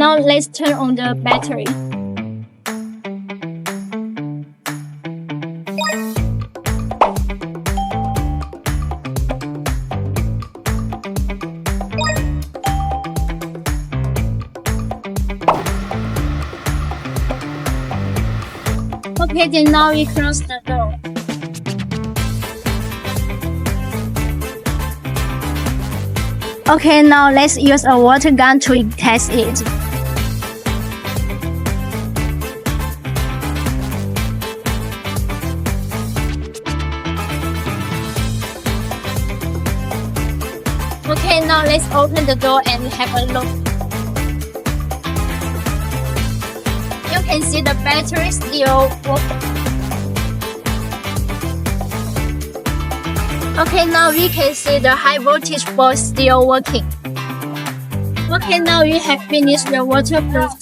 now let's turn on the battery. Okay, then now we close the door. Okay, now let's use a water gun to test it. Okay, now let's open the door and have a look. You can see the battery still working. Okay, now we can see the high voltage board still working. Okay, now we have finished the waterproof